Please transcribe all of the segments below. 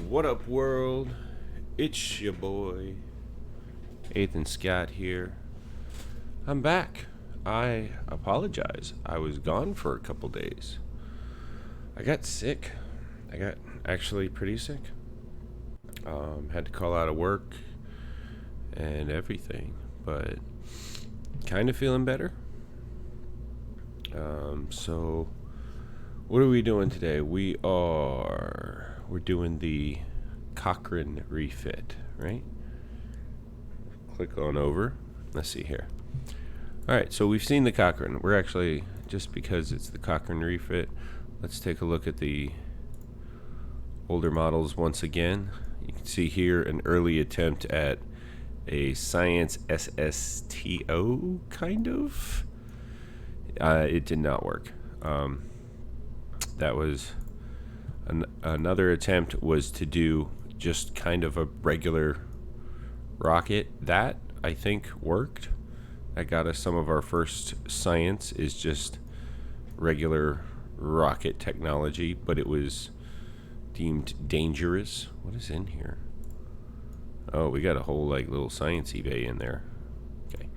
What up, world? It's your boy, Ethan Scott here. I'm back. I apologize. I was gone for a couple days. I got sick. I got actually pretty sick. Had to call out of work and everything, but kind of feeling better. So what are we doing today? We're doing the Cochrane Refit, right? Click on over. Let's see here. All right, so we've seen the Cochrane. We're actually, just because it's the Cochrane Refit, let's take a look at the older models once again. You can see here an early attempt at a science SSTO, kind of. It did not work. That was another attempt was to do just kind of a regular rocket. That, I think, worked. That got us some of our first science, is just regular rocket technology, but it was deemed dangerous. What is in here? Oh, we got a whole like little science-y bay in there. Okay.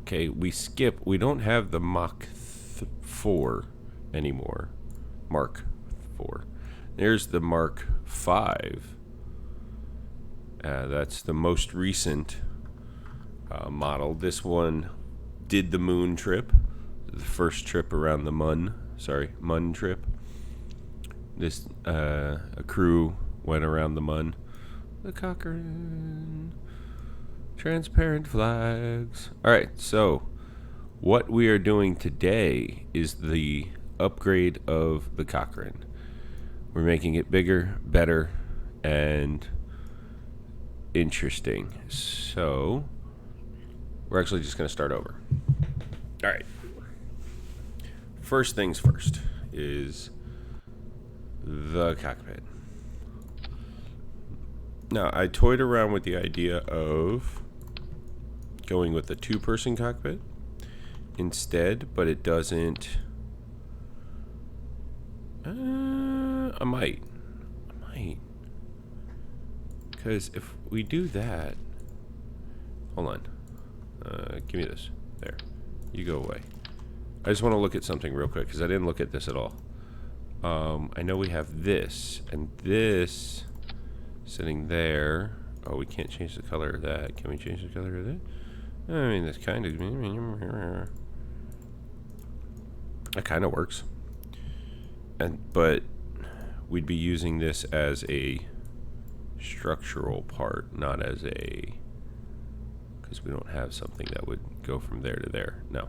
Okay, we don't have the Mach 4 anymore. Mark 4. There's the Mark 5. That's the most recent model. This one did the moon trip, the first trip around the Mun trip. This a crew went around the Mun. The Cochrane. Transparent flags. Alright, so what we are doing today is the upgrade of the Cochrane. We're making it bigger, better, and interesting. So we're actually just going to start over. Alright. First things first is the cockpit. Now, I toyed around with the idea of going with a two-person cockpit instead, but it doesn't. I might. Because if we do that, hold on. Give me this. There. You go away. I just want to look at something real quick because I didn't look at this at all. I know we have this and this sitting there. Oh, we can't change the color of that. Can we change the color of that? I mean, this kind of... That kind of works. But we'd be using this as a structural part, not as a... Because we don't have something that would go from there to there. No.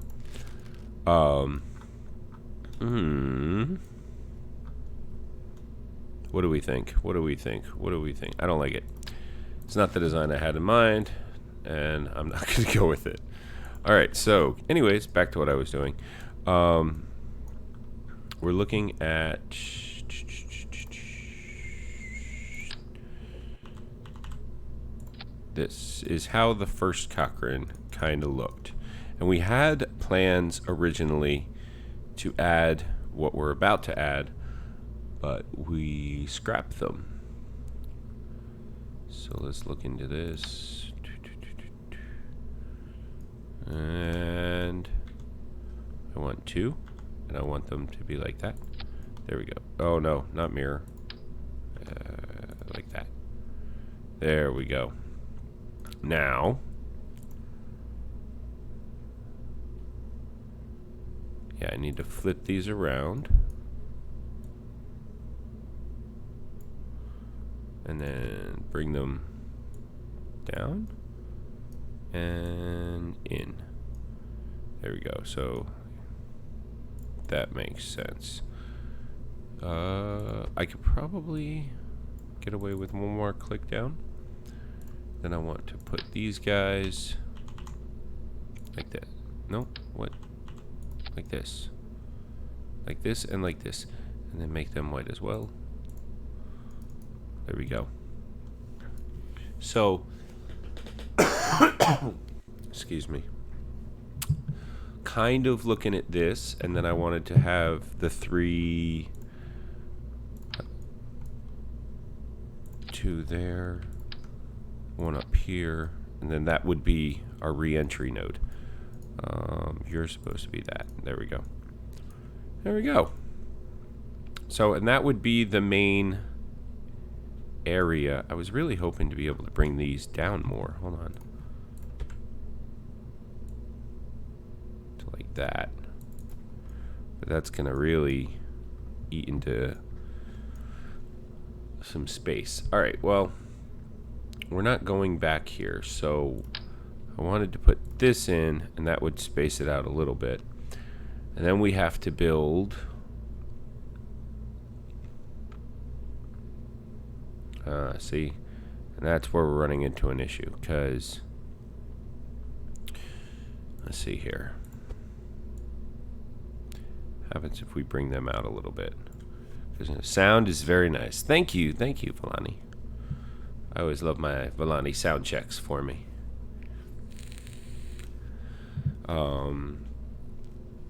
What do we think? I don't like it. It's not the design I had in mind, and I'm not going to go with it. Alright, so, anyways, back to what I was doing. We're looking at... This is how the first Cochrane kind of looked. And we had plans originally to add what we're about to add, but we scrapped them. So let's look into this. And I want two, and I want them to be like that. There we go. Oh no, not mirror. Like that. There we go. Now, yeah, I need to flip these around. And then bring them down and in. There we go. So that makes sense. I could probably get away with one more click down. Then I want to put these guys like that. No, what? Like this. Like this and like this. And then make them white as well. There we go. So, excuse me. Kind of looking at this, and then I wanted to have the three two there, one up here, and then that would be our re-entry node. You're supposed to be that. There we go. There we go. So, and that would be the main area. I was really hoping to be able to bring these down more. Hold on. To like that. But that's going to really eat into some space. Alright, well, we're not going back here, so I wanted to put this in, and that would space it out a little bit. And then we have to build see, and that's where we're running into an issue, because let's see here. What happens if we bring them out a little bit? Because the sound is very nice. Thank you, Villani. I always love my Villani sound checks for me.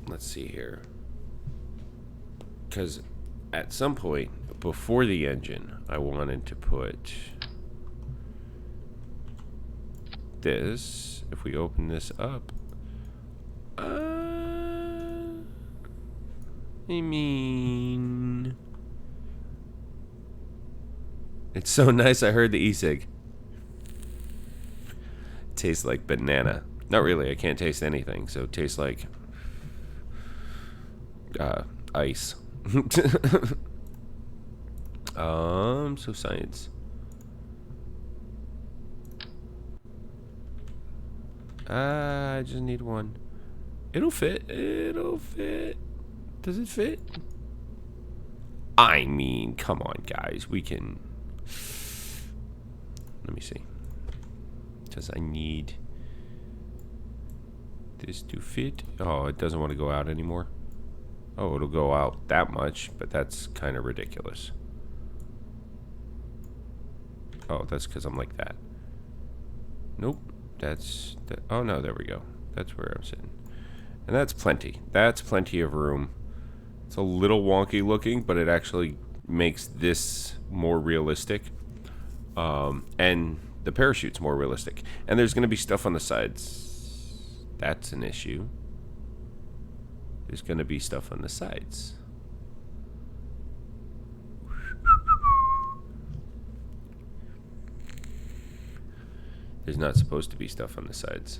Let's see here. Because at some point before the engine, I wanted to put this. If we open this up, I mean, it's so nice. I heard the e-cig. Tastes like banana. Not really. I can't taste anything, so it tastes like ice. So science. I just need one. It'll fit. It'll fit. Does it fit? I mean, come on, guys. We can. Let me see. Because I need this to fit. Oh, it doesn't want to go out anymore. Oh, it'll go out that much, but that's kind of ridiculous. Oh, that's because I'm like that. Nope. That's... oh, no, there we go. That's where I'm sitting. And that's plenty. That's plenty of room. It's a little wonky looking, but it actually makes this more realistic. And the parachute's more realistic. And there's going to be stuff on the sides. That's an issue. There's going to be stuff on the sides. There's not supposed to be stuff on the sides.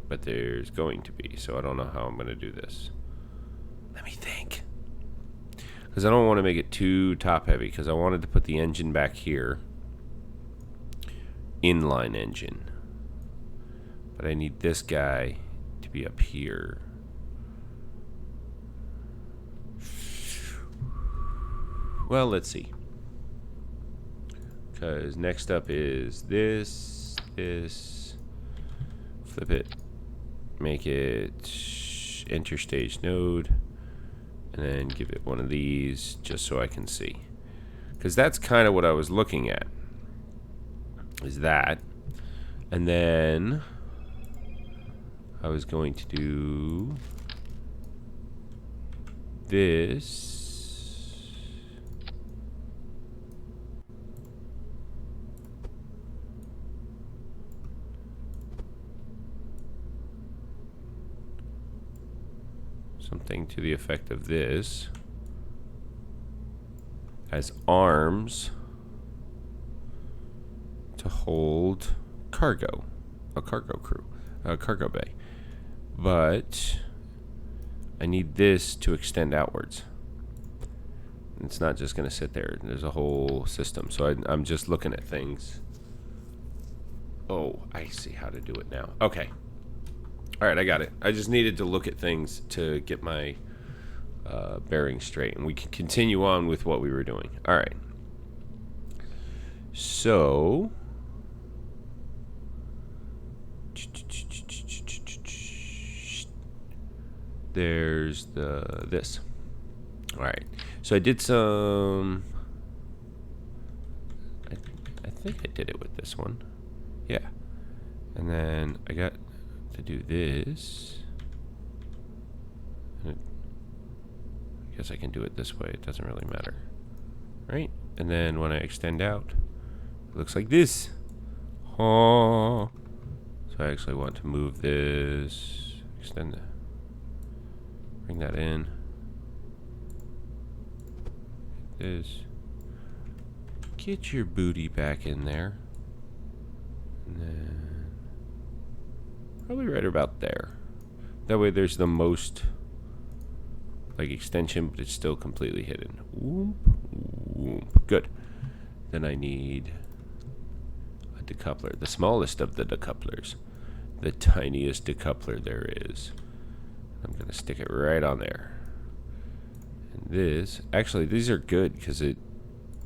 But there's going to be, so I don't know how I'm going to do this. Let me think. Because I don't want to make it too top heavy, because I wanted to put the engine back here. Inline engine. But I need this guy to be up here. Well, let's see. Because next up is this, flip it, make it interstage node, and then give it one of these just so I can see. Because that's kind of what I was looking at, is that. And then I was going to do this. Something to the effect of this as arms to hold cargo, a cargo crew, a cargo bay. But I need this to extend outwards. It's not just going to sit there. There's a whole system. So I'm just looking at things. Oh, I see how to do it now. Okay. All right, I got it. I just needed to look at things to get my bearings straight, and we can continue on with what we were doing. All right. So there's this. All right. So I did some. I think I did it with this one. Yeah. And then I got to do this. I guess I can do it this way. It doesn't really matter, right? And then when I extend out, it looks like this. Oh. So I actually want to move this, extend it, bring that in. This. Get your booty back in there. And then probably right about there. That way there's the most like extension, but it's still completely hidden. Whoop, whoop. Good. Then I need a decoupler, the smallest of the decouplers, the tiniest decoupler there is. I'm gonna stick it right on there. And this, actually, these are good because it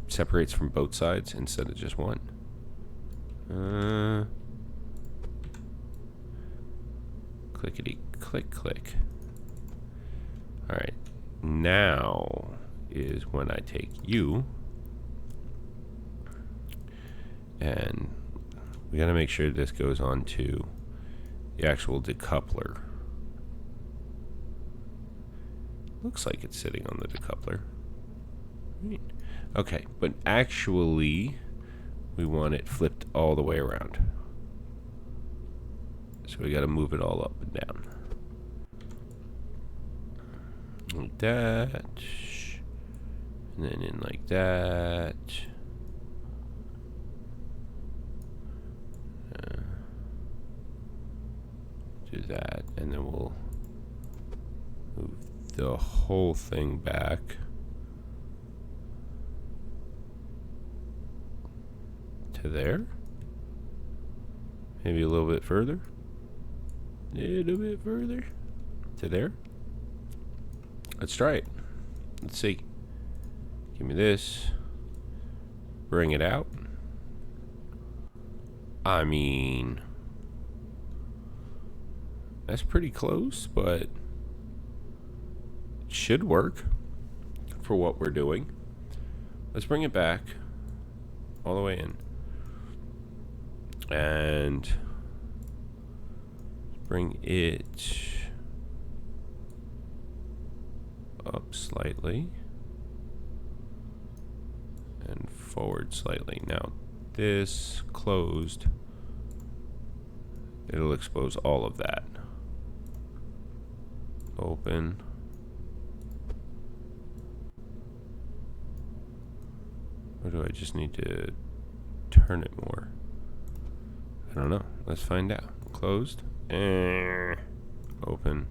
separates from both sides instead of just one. Clickety click click. All right, now is when I take you, and we got to make sure this goes on to the actual decoupler. Looks like it's sitting on the decoupler. Right. Okay, but actually we want it flipped all the way around. So we got to move it all up and down. Like that. And then in like that. Do that. And then we'll move the whole thing back. To there. Maybe a little bit further. A little bit further. To there. Let's try it. Let's see. Give me this. Bring it out. I mean, that's pretty close, but it should work for what we're doing. Let's bring it back all the way in. And bring it up slightly and forward slightly. Now this closed, it'll expose all of that. Open. Or do I just need to turn it more? I don't know. Let's find out. Closed. Open.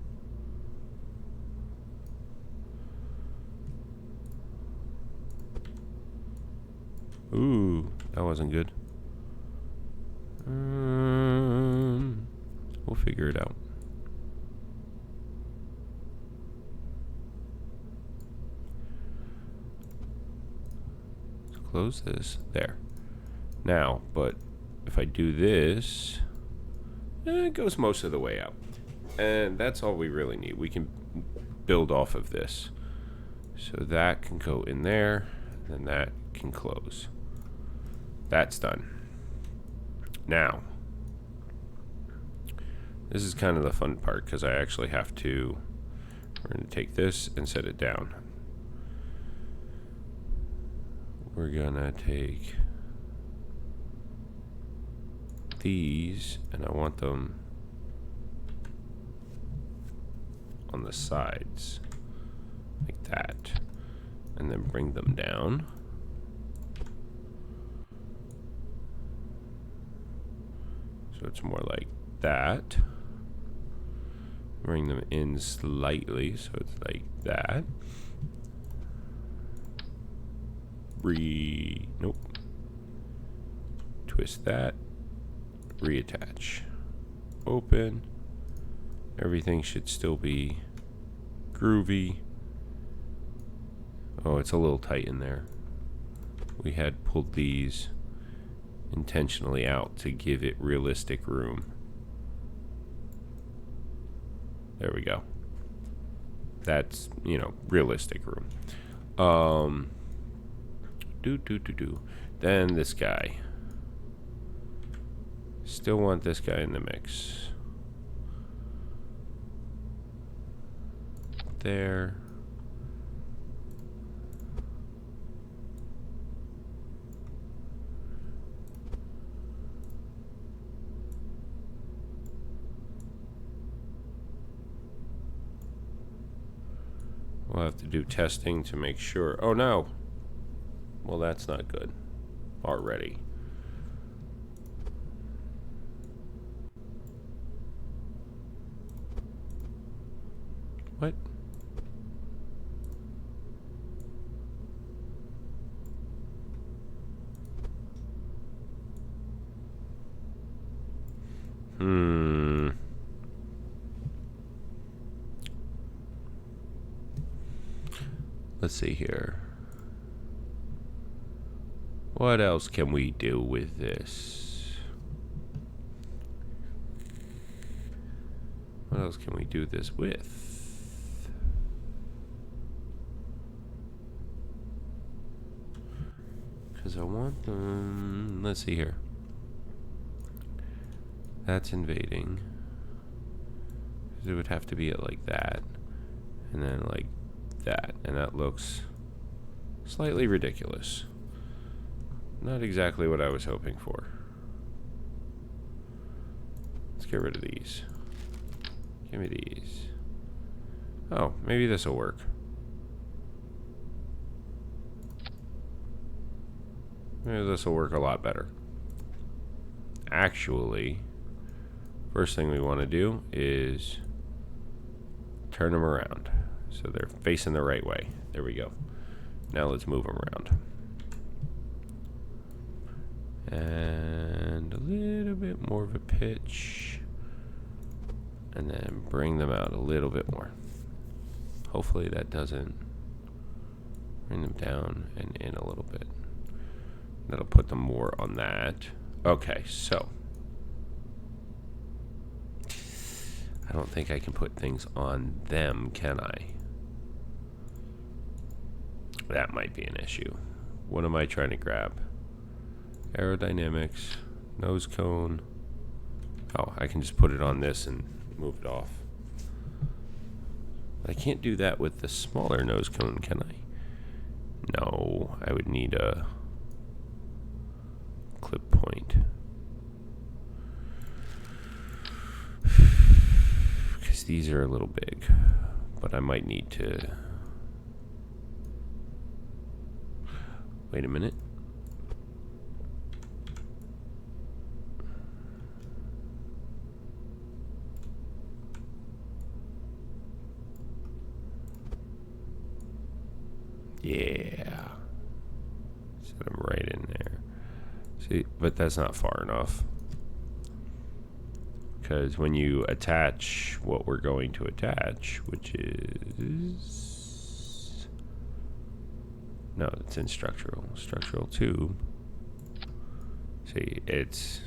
Ooh, that wasn't good. We'll figure it out. Let's close this. There. Now, but if I do this, it goes most of the way out. And that's all we really need. We can build off of this. So that can go in there, and that can close. That's done. Now, this is kind of the fun part because I actually have to, we're going to take this and set it down. We're going to take these, and I want them on the sides like that, and then bring them down. So it's more like that. Bring them in slightly, so it's like that. Nope. Twist that. Reattach. Open. Everything should still be groovy. Oh, it's a little tight in there. We had pulled these intentionally out to give it realistic room. There we go. That's, you know, realistic room. Then this guy. Still want this guy in the mix. There. We'll have to do testing to make sure. Oh no. Well, that's not good already. What? Let's see here. What else can we do with this? What else can we do this with? Because I want them. Let's see here. That's invading. It would have to be at like that. And then like that. And that looks slightly ridiculous. Not exactly what I was hoping for. Let's get rid of these. Give me these. Oh, maybe this will work. Maybe this will work a lot better. Actually, first thing we want to do is turn them around so they're facing the right way. There we go. Now let's move them around. And a little bit more of a pitch. And then bring them out a little bit more. Hopefully that doesn't bring them down and in a little bit. That'll put them more on that. Okay, so I don't think I can put things on them, can I? That might be an issue. What am I trying to grab? Aerodynamics, nose cone. Oh, I can just put it on this and move it off. I can't do that with the smaller nose cone, can I? No, I would need a clip point. Because these are a little big, but I might need to. Wait a minute. Yeah. Set them right in there. See, but that's not far enough. Because when you attach what we're going to attach, which is... No, it's in structural. Structural tube. See, it's...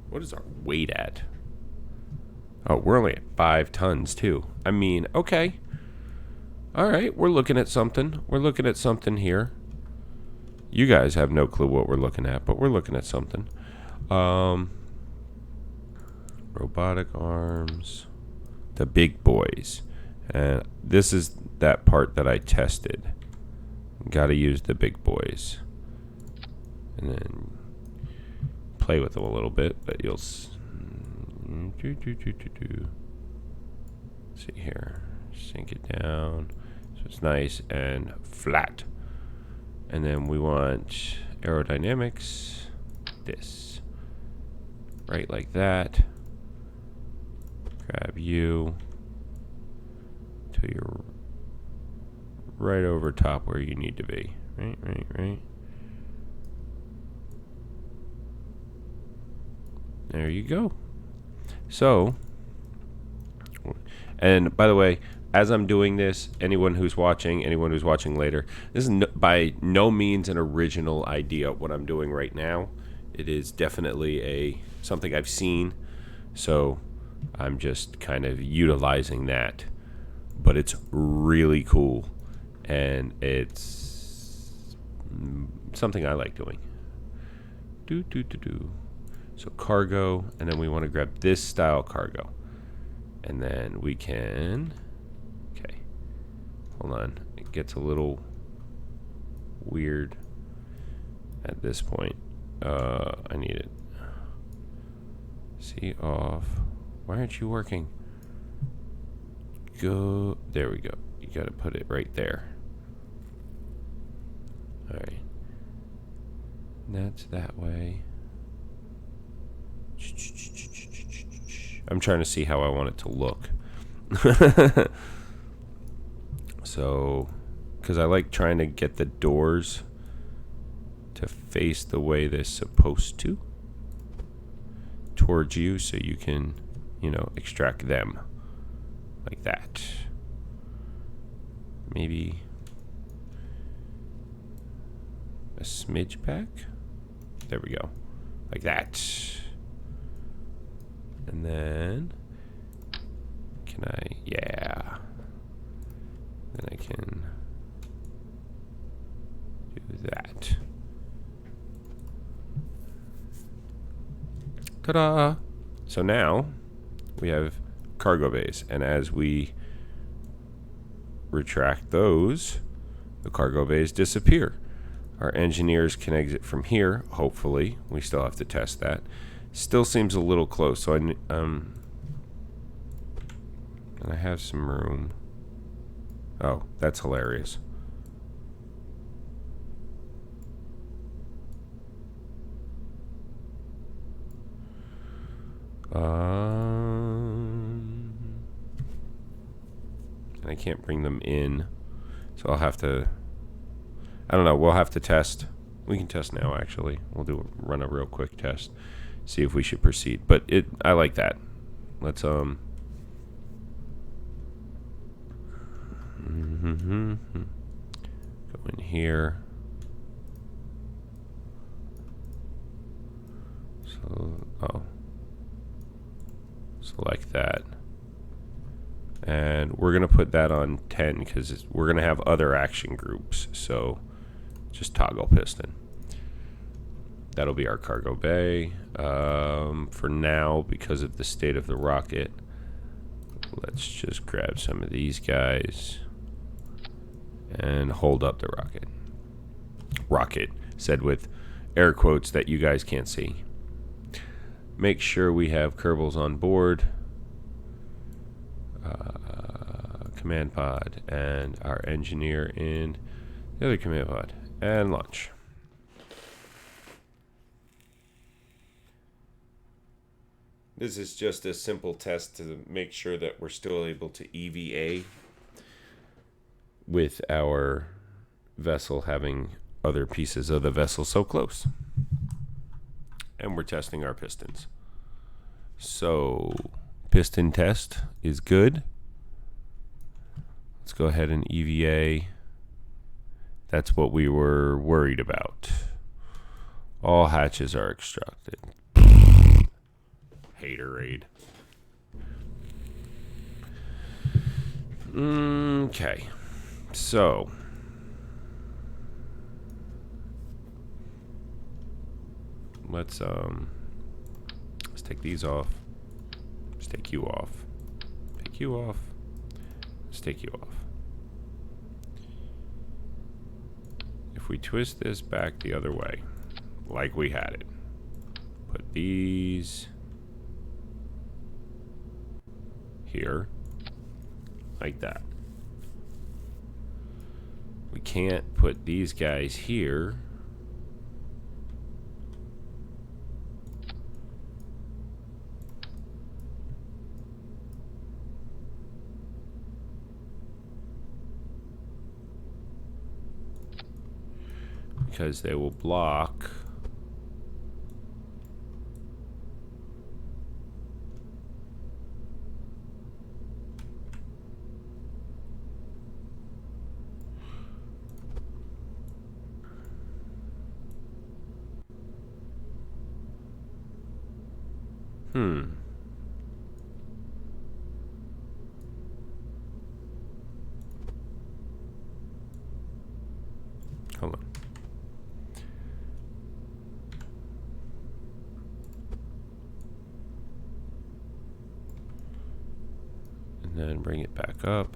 What is our weight at? Oh, we're only at 5 tons, too. I mean, okay. All right, we're looking at something. We're looking at something here. You guys have no clue what we're looking at, but we're looking at something. Robotic arms. The big boys. And this is that part that I tested. Got to use the big boys. And then play with them a little bit, but you'll see here. Sink it down so it's nice and flat. And then we want aerodynamics. This. Right like that. Grab you till you're right over top where you need to be. Right. There you go. So, and by the way, as I'm doing this, anyone who's watching later, this is by no means an original idea what I'm doing right now. It is definitely something I've seen, so I'm just kind of utilizing that. But it's really cool, and it's something I like doing. So cargo, and then we want to grab this style cargo. And then we can, okay, hold on. It gets a little weird at this point. I need it. See off. Why aren't you working? Go. There we go. You gotta put it right there. Alright. That's that way. I'm trying to see how I want it to look. So, because I like trying to get the doors to face the way they're supposed to towards you, so you can, you know, extract them like that. Maybe a smidge back. There we go, like that. And then can I, yeah, then I can do that. Ta-da! So now we have cargo bays, and as we retract those, the cargo bays disappear. Our engineers can exit from here, hopefully. We still have to test that. Still seems a little close, so and I have some room. Oh, that's hilarious. And I can't bring them in, so I'll have to, I don't know, we'll have to test. We can test now, actually. We'll run a real quick test, see if we should proceed. But I like that. Let's go in here. So, select that. And we're going to put that on 10 because we're going to have other action groups. So just toggle piston. That'll be our cargo bay. For now, because of the state of the rocket, let's just grab some of these guys and hold up the rocket. Rocket, said with air quotes that you guys can't see. Make sure we have Kerbals on board. Command pod and our engineer in the other command pod, and launch. This is just a simple test to make sure that we're still able to EVA with our vessel having other pieces of the vessel so close. And we're testing our pistons. So piston test is good. Let's go ahead and EVA. That's what we were worried about. All hatches are extracted. Haterade. Okay. So let's take these off. Let's take you off. Take you off. Let's take you off. If we twist this back the other way, like we had it, put these here, like that. We can't put these guys here. Because they will block hold on. And then bring it back up.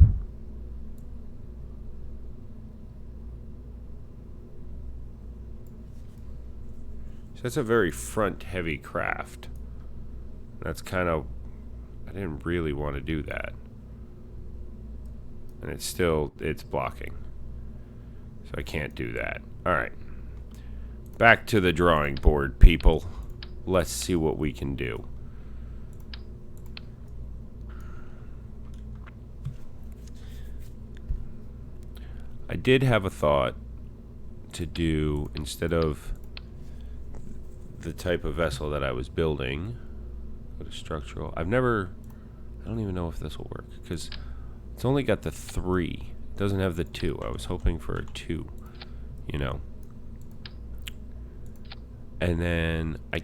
So that's a very front heavy craft. That's kind of... I didn't really want to do that. And it's blocking. So I can't do that. Alright. Back to the drawing board, people. Let's see what we can do. I did have a thought to do, instead of the type of vessel that I was building, go to structural. I don't even know if this will work, because it's only got the 3. It doesn't have the 2. I was hoping for a 2, you know. And then I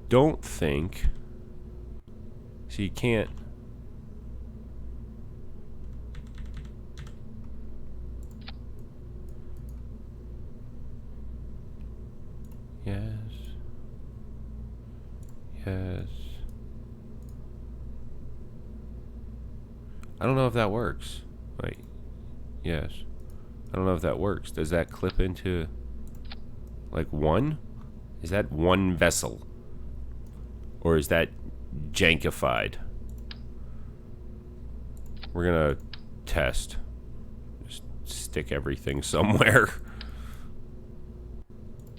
don't think, so you can't, yes, yes. I don't know if that works. Wait, yes. I don't know if that works. Does that clip into, like, 1? Is that 1 vessel? Or is that jankified? We're gonna test. Just stick everything somewhere.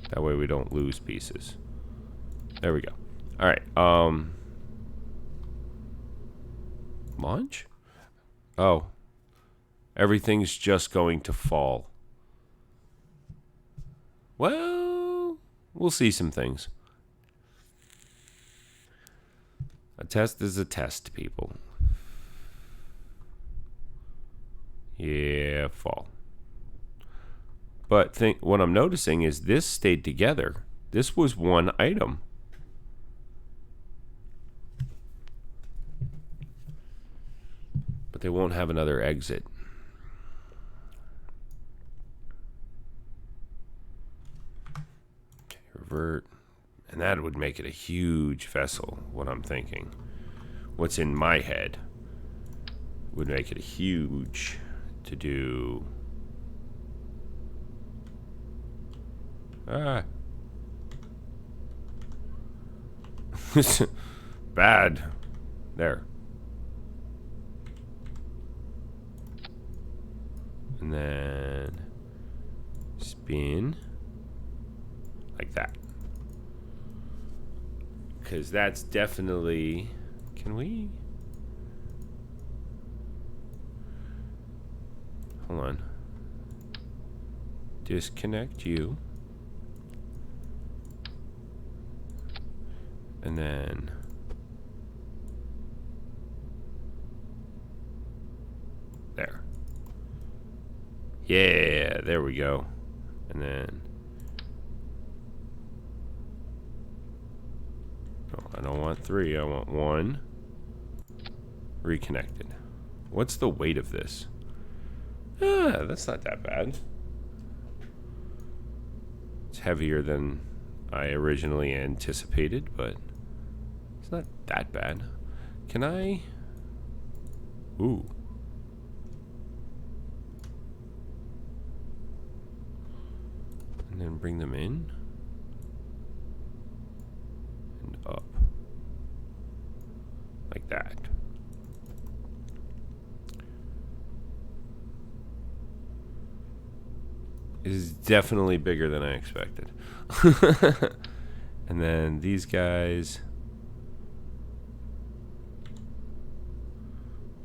That way we don't lose pieces. There we go. Alright, launch? Oh. Everything's just going to fall. Well, we'll see some things. A test is a test, people. Yeah, fall. But what I'm noticing is this stayed together. This was one item. But they won't have another exit. Okay, revert. And that would make it a huge vessel, what I'm thinking. What's in my head would make it huge to do. Ah. Bad. There. And then spin like that. Because that's definitely... Can we... Hold on. Disconnect you. And then... There. Yeah, there we go. And then... Oh, I don't want 3, I want 1. Reconnected. What's the weight of this? Ah, that's not that bad. It's heavier than I originally anticipated, but it's not that bad. Can I... Ooh. And then bring them in. And up. Like that. It is definitely bigger than I expected. And then these guys...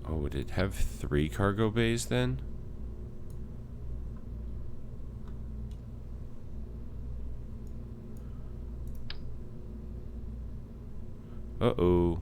Oh, would it have 3 cargo bays then? Uh-oh.